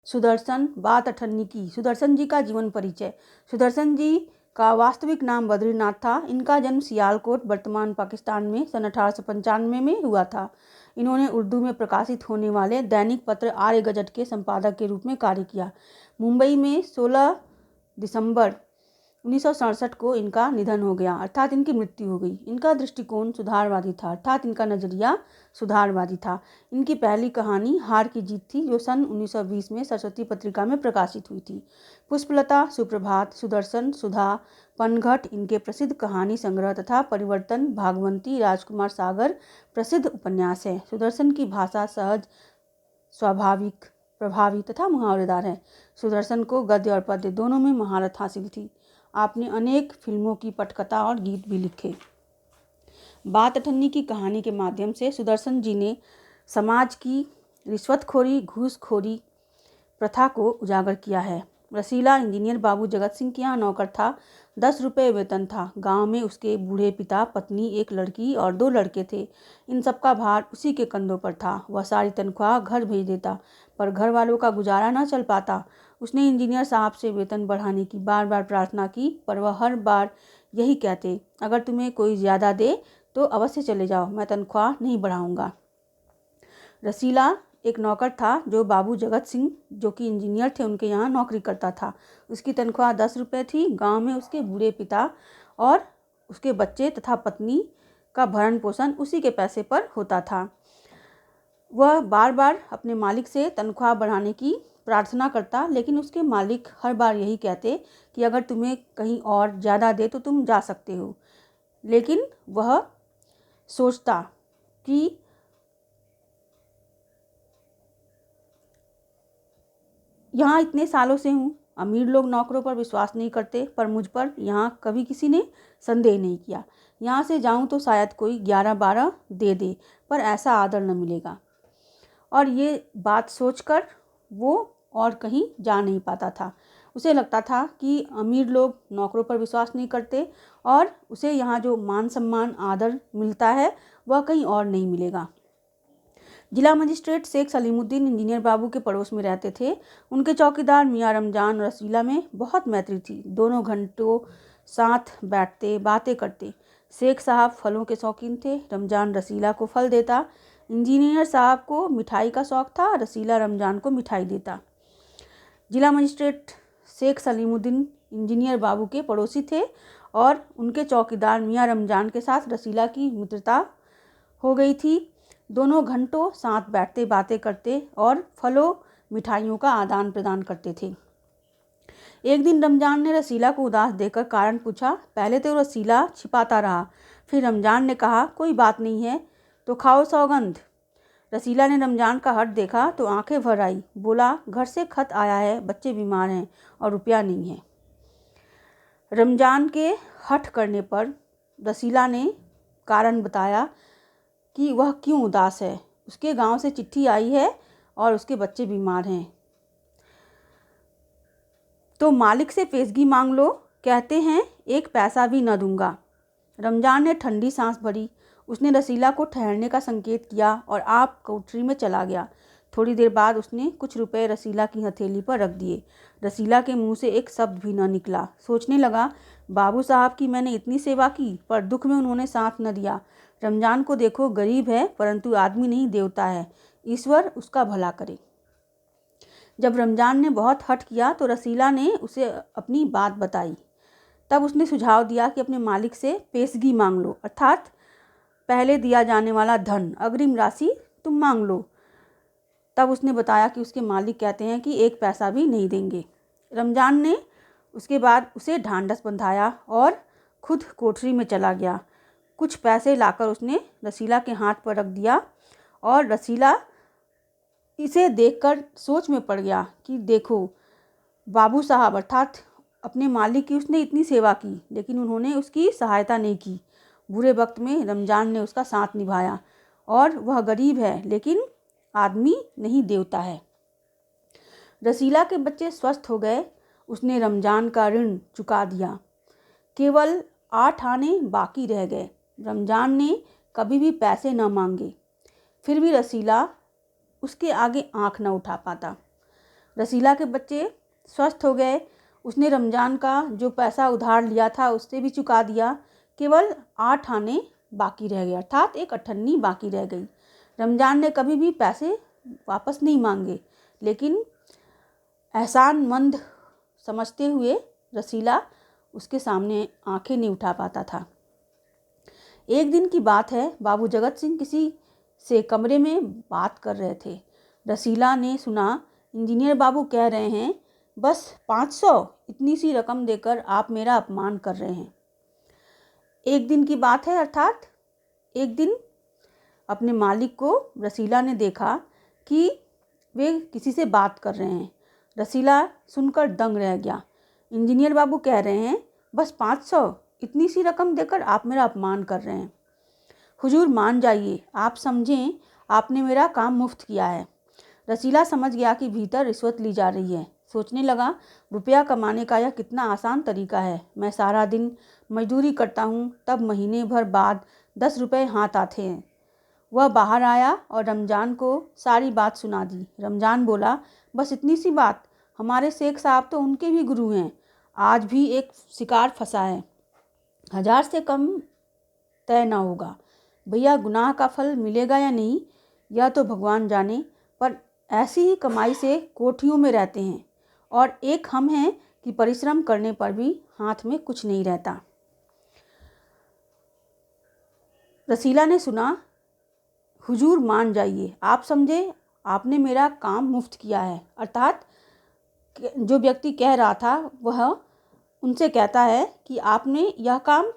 सुदर्शन बात अठन्नी की। सुदर्शन जी का जीवन परिचय। सुदर्शन जी का वास्तविक नाम बद्रीनाथ था। इनका जन्म सियालकोट वर्तमान पाकिस्तान में सन 1895 में हुआ था। इन्होंने उर्दू में प्रकाशित होने वाले दैनिक पत्र आर्य गजट के संपादक के रूप में कार्य किया। मुंबई में 16 दिसंबर 1967 को इनका निधन हो गया, अर्थात इनकी मृत्यु हो गई। इनका दृष्टिकोण सुधारवादी था, अर्थात इनका नजरिया सुधारवादी था। इनकी पहली कहानी हार की जीत थी, जो सन 1920 में सरस्वती पत्रिका में प्रकाशित हुई थी। पुष्पलता, सुप्रभात, सुदर्शन, सुधा, पनघट इनके प्रसिद्ध कहानी संग्रह तथा परिवर्तन, भागवंती, राजकुमार सागर प्रसिद्ध उपन्यास है। सुदर्शन की भाषा सहज, स्वाभाविक, प्रभावी तथा मुहावरेदार है। सुदर्शन को गद्य और पद्य दोनों में महारत हासिल थी। आपने अनेक फिल्मों की पटकथा और गीत भी लिखे। बात अठन्नी की कहानी के माध्यम से सुदर्शन जी ने समाज की रिश्वतखोरी, घूसखोरी प्रथा को उजागर किया है। रसीला इंजीनियर बाबू जगत सिंह के यहाँ नौकर था। 10 रुपये वेतन था। गांव में उसके बूढ़े पिता, पत्नी, एक लड़की और 2 लड़के थे। इन सबका भार उसी के कंधों पर था। वह सारी तनख्वाह घर भेज देता, पर घर वालों का गुजारा न चल पाता। उसने इंजीनियर साहब से वेतन बढ़ाने की बार बार प्रार्थना की, पर वह हर बार यही कहते, अगर तुम्हें कोई ज़्यादा दे तो अवश्य चले जाओ, मैं तनख्वाह नहीं बढ़ाऊंगा। रसीला एक नौकर था जो बाबू जगत सिंह, जो कि इंजीनियर थे, उनके यहाँ नौकरी करता था। उसकी तनख्वाह 10 रुपये थी। गांव में उसके बूढ़े पिता और उसके बच्चे तथा पत्नी का भरण पोषण उसी के पैसे पर होता था। वह बार बार अपने मालिक से तनख्वाह बढ़ाने की प्रार्थना करता, लेकिन उसके मालिक हर बार यही कहते कि अगर तुम्हें कहीं और ज़्यादा दे तो तुम जा सकते हो। लेकिन वह सोचता कि यहाँ इतने सालों से हूँ, अमीर लोग नौकरों पर विश्वास नहीं करते, पर मुझ पर यहाँ कभी किसी ने संदेह नहीं किया। यहाँ से जाऊँ तो शायद कोई 11-12 दे दे, पर ऐसा आदर न मिलेगा। और ये बात सोचकर वो और कहीं जा नहीं पाता था। उसे लगता था कि अमीर लोग नौकरों पर विश्वास नहीं करते और उसे यहाँ जो मान सम्मान आदर मिलता है वह कहीं और नहीं मिलेगा। जिला मजिस्ट्रेट शेख सलीमुद्दीन इंजीनियर बाबू के पड़ोस में रहते थे। उनके चौकीदार मियाँ रमजान और रसीला में बहुत मैत्री थी। दोनों घंटों साथ बैठते, बातें करते। शेख साहब फलों के शौकीन थे। रमजान रसीला को फल देता। इंजीनियर साहब को मिठाई का शौक था। रसीला रमजान को मिठाई देता। जिला मजिस्ट्रेट शेख सलीमुद्दीन इंजीनियर बाबू के पड़ोसी थे और उनके चौकीदार मियाँ रमजान के साथ रसीला की मित्रता हो गई थी। दोनों घंटों साथ बैठते, बातें करते और फलों मिठाइयों का आदान प्रदान करते थे। एक दिन रमजान ने रसीला को उदास देखकर कारण पूछा। पहले तो रसीला छिपाता रहा, फिर रमजान ने कहा, कोई बात नहीं है तो खाओ सौगंध। रसीला ने रमजान का हट देखा तो आंखें भर आई। बोला, घर से खत आया है, बच्चे बीमार हैं और रुपया नहीं है। रमजान के हट करने पर रसीला ने कारण बताया कि वह क्यों उदास है। उसके गांव से चिट्ठी आई है और उसके बच्चे बीमार हैं, तो मालिक से पेशगी मांग लो। कहते हैं 1 पैसा भी न दूंगा। रमजान ने ठंडी सांस भरी। उसने रसीला को ठहरने का संकेत किया और आप कोठरी में चला गया। थोड़ी देर बाद उसने कुछ रुपए रसीला की हथेली पर रख दिए। रसीला के मुंह से एक शब्द भी न निकला। सोचने लगा, बाबू साहब की मैंने इतनी सेवा की, पर दुख में उन्होंने साथ न दिया। रमजान को देखो, गरीब है, परंतु आदमी नहीं देवता है। ईश्वर उसका भला करे। जब रमजान ने बहुत हठ किया तो रसीला ने उसे अपनी बात बताई। तब उसने सुझाव दिया कि अपने मालिक से पेशगी मांग लो, अर्थात पहले दिया जाने वाला धन, अग्रिम राशि तुम मांग लो। तब उसने बताया कि उसके मालिक कहते हैं कि 1 पैसा भी नहीं देंगे। रमजान ने उसके बाद उसे ढांढस बंधाया और खुद कोठरी में चला गया। कुछ पैसे लाकर उसने रसीला के हाथ पर रख दिया और रसीला इसे देखकर सोच में पड़ गया कि देखो, बाबू साहब अर्थात अपने मालिक की उसने इतनी सेवा की, लेकिन उन्होंने उसकी सहायता नहीं की। बुरे वक्त में रमजान ने उसका साथ निभाया और वह गरीब है, लेकिन आदमी नहीं देवता है। रसीला के बच्चे स्वस्थ हो गए। उसने रमजान का ऋण चुका दिया। केवल 8 आने बाकी रह गए। रमजान ने कभी भी पैसे न मांगे, फिर भी रसीला उसके आगे आंख न उठा पाता। रसीला के बच्चे स्वस्थ हो गए। उसने रमज़ान का जो पैसा उधार लिया था उससे भी चुका दिया। केवल 8 आने बाकी रह गए, अर्थात एक अठन्नी बाकी रह गई। रमज़ान ने कभी भी पैसे वापस नहीं मांगे, लेकिन एहसानमंद समझते हुए रसीला उसके सामने आंखें नहीं उठा पाता था। एक दिन की बात है, बाबू जगत सिंह किसी से कमरे में बात कर रहे थे। रसीला ने सुना, इंजीनियर बाबू कह रहे हैं बस 500, इतनी सी रकम देकर आप मेरा अपमान कर रहे हैं। एक दिन की बात है, अर्थात एक दिन अपने मालिक को रसीला ने देखा कि वे किसी से बात कर रहे हैं। रसीला सुनकर दंग रह गया। इंजीनियर बाबू कह रहे हैं बस 500, इतनी सी रकम देकर आप मेरा अपमान कर रहे हैं। हुजूर मान जाइए, आप समझें आपने मेरा काम मुफ्त किया है। रसीला समझ गया कि भीतर रिश्वत ली जा रही है। सोचने लगा, रुपया कमाने का यह कितना आसान तरीका है। मैं सारा दिन मजदूरी करता हूँ, तब महीने भर बाद 10 रुपये हाथ आते हैं। वह बाहर आया और रमज़ान को सारी बात सुना दी। रमज़ान बोला, बस इतनी सी बात? हमारे शेख साहब तो उनके भी गुरु हैं। आज भी एक शिकार फंसा है, 1000 से कम तय ना होगा। भैया, गुनाह का फल मिलेगा या नहीं यह तो भगवान जाने, पर ऐसी ही कमाई से कोठियों में रहते हैं, और एक हम हैं कि परिश्रम करने पर भी हाथ में कुछ नहीं रहता। रसीला ने सुना, हुजूर मान जाइए, आप समझे आपने मेरा काम मुफ्त किया है। अर्थात जो व्यक्ति कह रहा था वह उनसे कहता है कि आपने यह काम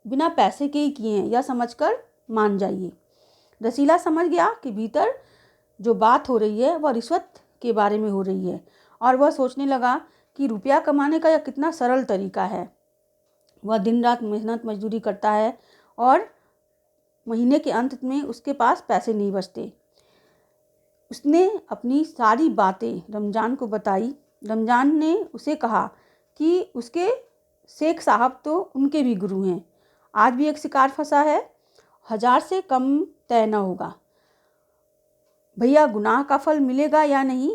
बिना पैसे के ही किए हैं, यह समझकर मान जाइए। रसीला समझ गया कि भीतर जो बात हो रही है वह रिश्वत के बारे में हो रही है, और वह सोचने लगा कि रुपया कमाने का यह कितना सरल तरीका है। वह दिन रात मेहनत मजदूरी करता है और महीने के अंत में उसके पास पैसे नहीं बचते। उसने अपनी सारी बातें रमज़ान को बताई। रमज़ान ने उसे कहा कि उसके शेख साहब तो उनके भी गुरु हैं। आज भी एक शिकार फंसा है, 1000 से कम तय न होगा। भैया, गुनाह का फल मिलेगा या नहीं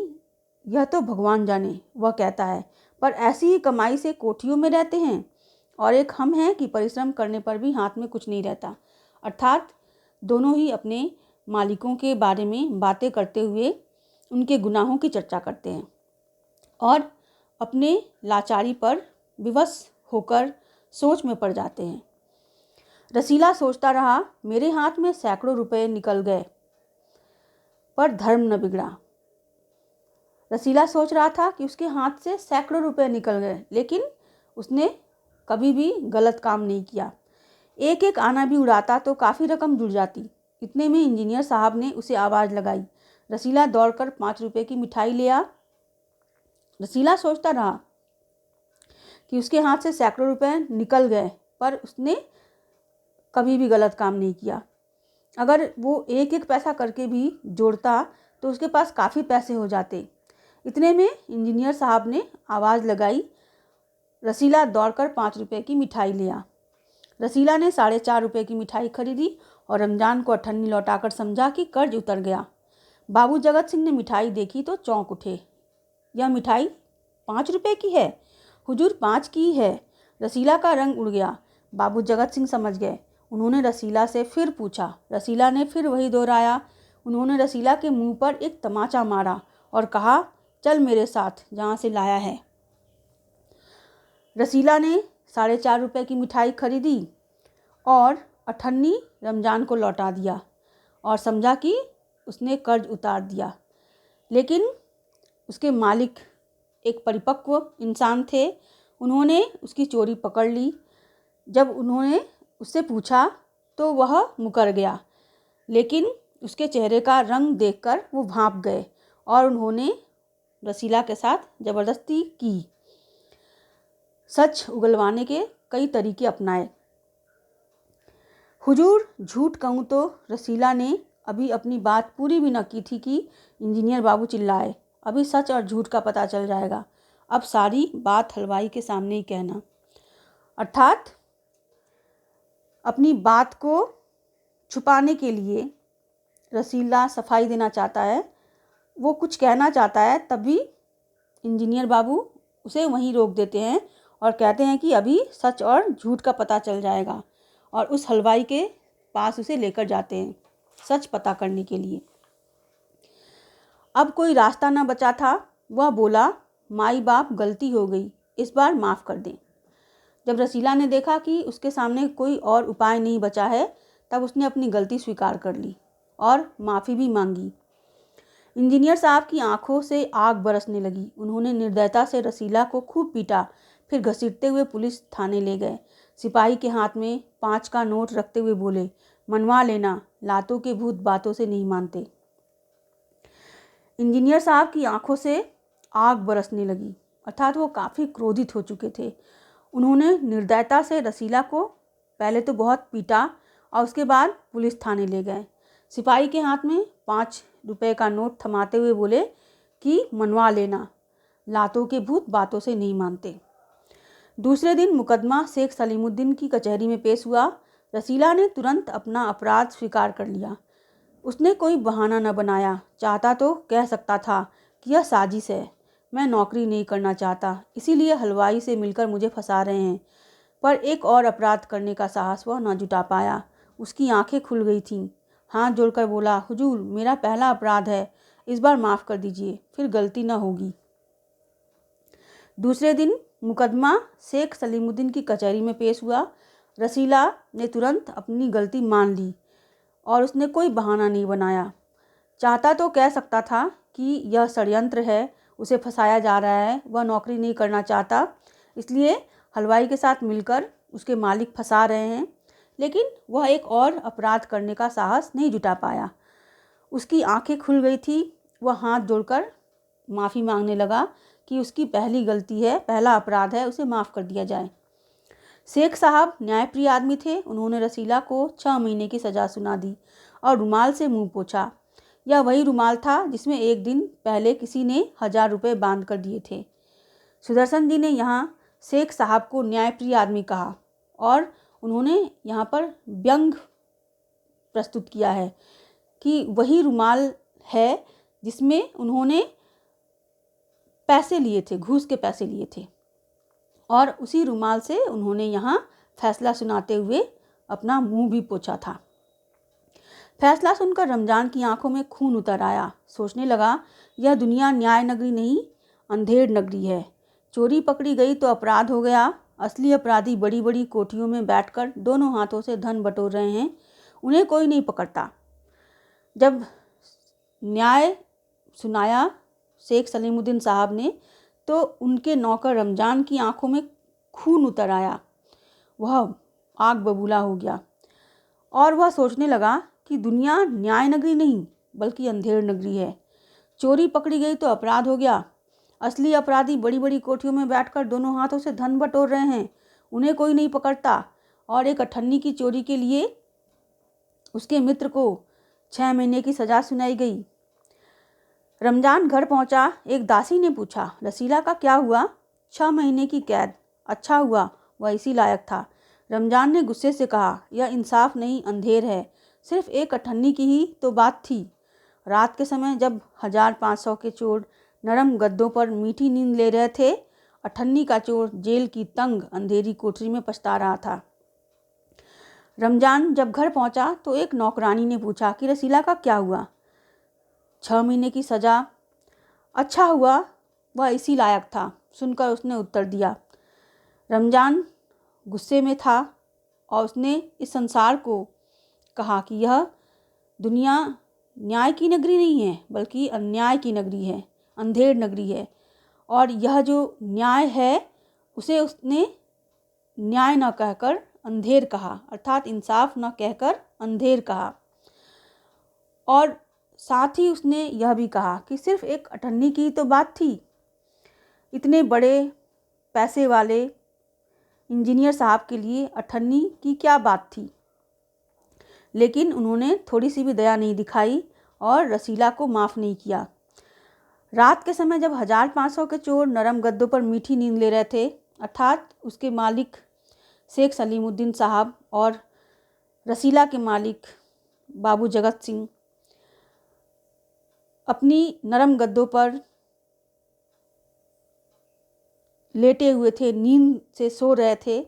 यह तो भगवान जाने, वह कहता है, पर ऐसी ही कमाई से कोठियों में रहते हैं, और एक हम हैं कि परिश्रम करने पर भी हाथ में कुछ नहीं रहता। अर्थात दोनों ही अपने मालिकों के बारे में बातें करते हुए उनके गुनाहों की चर्चा करते हैं और अपने लाचारी पर विवश होकर सोच में पड़ जाते हैं। रसीला सोचता रहा, मेरे हाथ में सैकड़ों रुपए निकल गए पर धर्म न बिगड़ा। रसीला सोच रहा था कि उसके हाथ से सैकड़ों रुपए निकल गए, लेकिन उसने कभी भी गलत काम नहीं किया। एक एक आना भी उड़ाता तो काफ़ी रकम जुड़ जाती। इतने में इंजीनियर साहब ने उसे आवाज़ लगाई। रसीला दौड़कर 5 रुपए की मिठाई ले आ। रसीला सोचता रहा कि उसके हाथ से सैकड़ों रुपए निकल गए, पर उसने कभी भी गलत काम नहीं किया। अगर वो एक एक पैसा करके भी जोड़ता तो उसके पास काफ़ी पैसे हो जाते। इतने में इंजीनियर साहब ने आवाज़ लगाई। रसीला दौड़कर 5 रुपए की मिठाई ले आ। रसीला ने 4.5 रुपए की मिठाई खरीदी और रमज़ान को अठन्नी लौटाकर समझा कि कर्ज उतर गया। बाबू जगत सिंह ने मिठाई देखी तो चौंक उठे। यह मिठाई 5 रुपए की है? हुजूर, 5 की है। रसीला का रंग उड़ गया। बाबू जगत सिंह समझ गए। उन्होंने रसीला से फिर पूछा। रसीला ने फिर वही दोहराया। उन्होंने रसीला के मुंह पर एक तमाचा मारा और कहा, चल मेरे साथ जहाँ से लाया है। रसीला ने 4.5 रुपए की मिठाई खरीदी और अठन्नी रमज़ान को लौटा दिया और समझा कि उसने कर्ज उतार दिया। लेकिन उसके मालिक एक परिपक्व इंसान थे। उन्होंने उसकी चोरी पकड़ ली। जब उन्होंने उससे पूछा तो वह मुकर गया, लेकिन उसके चेहरे का रंग देखकर वो भांप गए और उन्होंने रसीला के साथ ज़बरदस्ती की। सच उगलवाने के कई तरीके अपनाए। हुजूर, झूठ कहूँ तो रसीला ने अभी अपनी बात पूरी भी न की थी कि इंजीनियर बाबू चिल्लाए, अभी सच और झूठ का पता चल जाएगा। अब सारी बात हलवाई के सामने ही कहना। अर्थात अपनी बात को छुपाने के लिए रसीला सफाई देना चाहता है। वो कुछ कहना चाहता है, तभी इंजीनियर बाबू उसे वहीं रोक देते हैं और कहते हैं कि अभी सच और झूठ का पता चल जाएगा, और उस हलवाई के पास उसे लेकर जाते हैं सच पता करने के लिए। अब कोई रास्ता न बचा था। वह बोला, माई बाप गलती हो गई, इस बार माफ़ कर दें। जब रसीला ने देखा कि उसके सामने कोई और उपाय नहीं बचा है, तब उसने अपनी गलती स्वीकार कर ली और माफ़ी भी मांगी। इंजीनियर साहब की आंखों से आग बरसने लगी। उन्होंने निर्दयता से रसीला को खूब पीटा, फिर घसीटते हुए पुलिस थाने ले गए। सिपाही के हाथ में 5 का नोट रखते हुए बोले, मनवा लेना, लातों के भूत बातों से नहीं मानते। इंजीनियर साहब की आंखों से आग बरसने लगी, अर्थात वो काफ़ी क्रोधित हो चुके थे। उन्होंने निर्दयता से रसीला को पहले तो बहुत पीटा और उसके बाद पुलिस थाने ले गए। सिपाही के हाथ में 5 रुपए का नोट थमाते हुए बोले कि मनवा लेना, लातों के भूत बातों से नहीं मानते। दूसरे दिन मुकदमा शेख सलीमुद्दीन की कचहरी में पेश हुआ। रसीला ने तुरंत अपना अपराध स्वीकार कर लिया। उसने कोई बहाना न बनाया। चाहता तो कह सकता था कि यह साजिश है, मैं नौकरी नहीं करना चाहता, इसीलिए हलवाई से मिलकर मुझे फंसा रहे हैं। पर एक और अपराध करने का साहस वह न जुटा पाया। उसकी आंखें खुल गई थीं। हाथ जोड़कर बोला, हुजूर, मेरा पहला अपराध है, इस बार माफ़ कर दीजिए, फिर गलती न होगी। दूसरे दिन मुकदमा शेख सलीमुद्दीन की कचहरी में पेश हुआ। रसीला ने तुरंत अपनी गलती मान ली और उसने कोई बहाना नहीं बनाया। चाहता तो कह सकता था कि यह षड्यंत्र है, उसे फंसाया जा रहा है, वह नौकरी नहीं करना चाहता, इसलिए हलवाई के साथ मिलकर उसके मालिक फंसा रहे हैं, लेकिन वह एक और अपराध करने का साहस नहीं जुटा पाया। उसकी आंखें खुल गई थी। वह हाथ जोड़कर माफ़ी मांगने लगा कि उसकी पहली गलती है, पहला अपराध है, उसे माफ़ कर दिया जाए। शेख साहब न्यायप्रिय आदमी थे। उन्होंने रसीला को 6 महीने की सज़ा सुना दी और रुमाल से मुंह पोंछा। यह वही रुमाल था जिसमें एक दिन पहले किसी ने 1000 रुपये बांध कर दिए थे। सुदर्शन जी ने यहाँ शेख साहब को न्यायप्रिय आदमी कहा और उन्होंने यहाँ पर व्यंग प्रस्तुत किया है कि वही रुमाल है जिसमें उन्होंने पैसे लिए थे, घूस के पैसे लिए थे, और उसी रुमाल से उन्होंने यहाँ फैसला सुनाते हुए अपना मुंह भी पोंछा था। फैसला सुनकर रमजान की आंखों में खून उतर आया। सोचने लगा, यह दुनिया न्याय नगरी नहीं, अंधेर नगरी है। चोरी पकड़ी गई तो अपराध हो गया। असली अपराधी बड़ी बड़ी कोठियों में बैठकर दोनों हाथों से धन बटोर रहे हैं, उन्हें कोई नहीं पकड़ता। जब न्याय सुनाया शेख सलीमुद्दीन साहब ने, तो उनके नौकर रमजान की आंखों में खून उतर आया। वह आग बबूला हो गया और वह सोचने लगा कि दुनिया न्याय नगरी नहीं बल्कि अंधेर नगरी है। चोरी पकड़ी गई तो अपराध हो गया। असली अपराधी बड़ी बड़ी कोठियों में बैठकर दोनों हाथों से धन बटोर रहे हैं, उन्हें कोई नहीं पकड़ता। और एक अठन्नी की चोरी के लिए उसके मित्र को 6 महीने की सज़ा सुनाई गई। रमजान घर पहुंचा। एक दासी ने पूछा, रसीला का क्या हुआ? 6 महीने की कैद। अच्छा हुआ, वह इसी लायक था। रमजान ने गुस्से से कहा, यह इंसाफ नहीं, अंधेर है। सिर्फ एक अठन्नी की ही तो बात थी। रात के समय जब 1500 के चोर नरम गद्दों पर मीठी नींद ले रहे थे, अठन्नी का चोर जेल की तंग अंधेरी कोठरी में पछता रहा था। रमजान जब घर पहुंचा तो एक नौकरानी ने पूछा कि रसीला का क्या हुआ? 6 महीने की सज़ा। अच्छा हुआ, वह इसी लायक था, सुनकर उसने उत्तर दिया। रमजान गुस्से में था और उसने इस संसार को कहा कि यह दुनिया न्याय की नगरी नहीं है बल्कि अन्याय की नगरी है, अंधेर नगरी है, और यह जो न्याय है उसे उसने न्याय न कहकर अंधेर कहा, अर्थात इंसाफ न कहकर अंधेर कहा। और साथ ही उसने यह भी कहा कि सिर्फ एक अठन्नी की तो बात थी। इतने बड़े पैसे वाले इंजीनियर साहब के लिए अठन्नी की क्या बात थी? लेकिन उन्होंने थोड़ी सी भी दया नहीं दिखाई और रसीला को माफ़ नहीं किया। रात के समय जब 1500 के चोर नरम गद्दों पर मीठी नींद ले रहे थे, अर्थात उसके मालिक शेख सलीमुद्दीन साहब और रसीला के मालिक बाबू जगत सिंह अपनी नरम गद्दों पर लेटे हुए थे, नींद से सो रहे थे,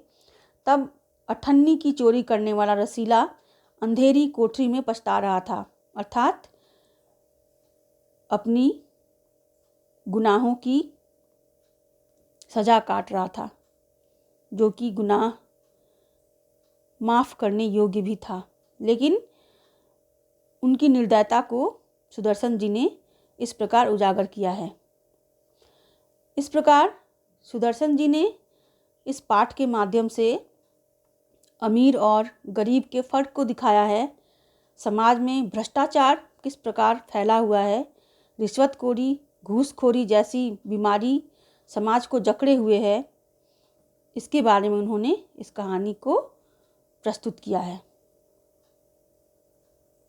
तब अठन्नी की चोरी करने वाला रसीला अंधेरी कोठरी में पछता रहा था, अर्थात अपनी गुनाहों की सजा काट रहा था, जो कि गुनाह माफ़ करने योग्य भी था। लेकिन उनकी निर्दयता को सुदर्शन जी ने इस प्रकार उजागर किया है। इस प्रकार सुदर्शन जी ने इस पाठ के माध्यम से अमीर और गरीब के फर्क को दिखाया है, समाज में भ्रष्टाचार किस प्रकार फैला हुआ है, रिश्वतखोरी, घूसखोरी जैसी बीमारी समाज को जकड़े हुए है, इसके बारे में उन्होंने इस कहानी को प्रस्तुत किया है।